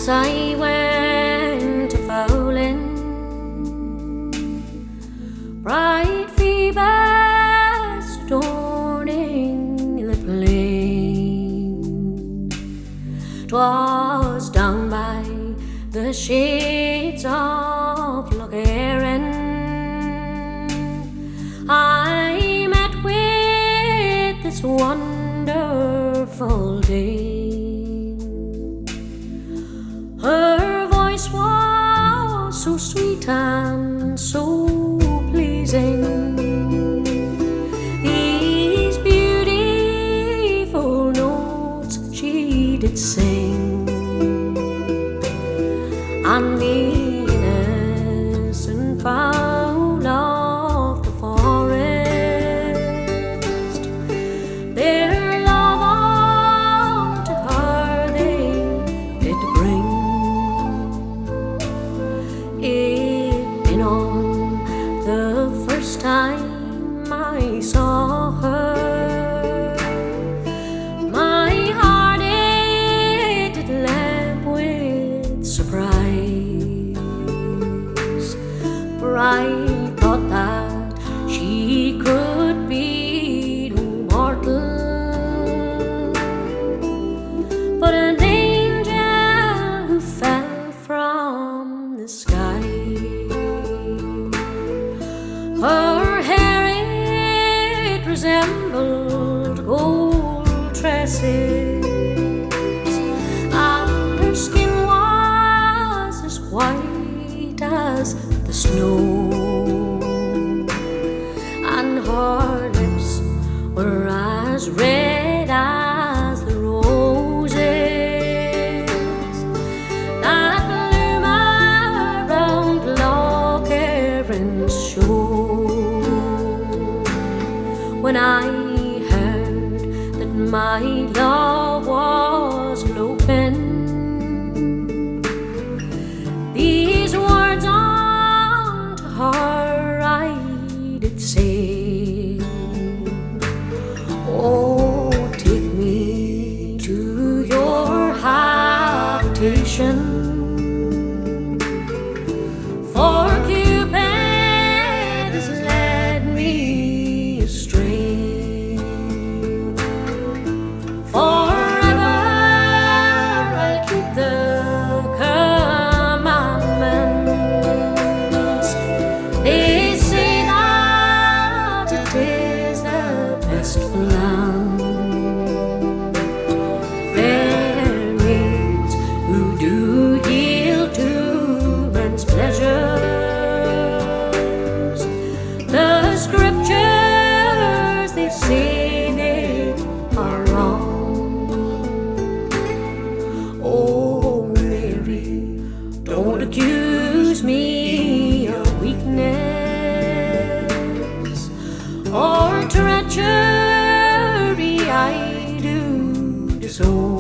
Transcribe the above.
as I went a fowling, bright Phoebus adorning the plain. 'Twas down by the shades of Loch Erin I met with this wonderful dame. Her voice was so sweet and so pleasing. These beautiful notes she did sing, and the innocent fowl of the forest, their love unto her they did bring. It been on the first time I saw her, my heart it did leap with surprise, for I thought that she could be no mortal, but an angel who fell from the sky. Her hair it resembled gold tresses, and her skin was as white as the snow, and her lips were as red as the roses that bloom around Loch Erin's shore. When I heard that my love was eloping, these words unto her I did say, oh, take me to your habitation, for Cupid has led me astray. Forever I'll keep the commandments. They say that it is the best for land. Fair maids who do yield to men's pleasures, the scriptures they say they are wrong. Oh, Mary, don't accuse me of weakness or treachery. I do disown.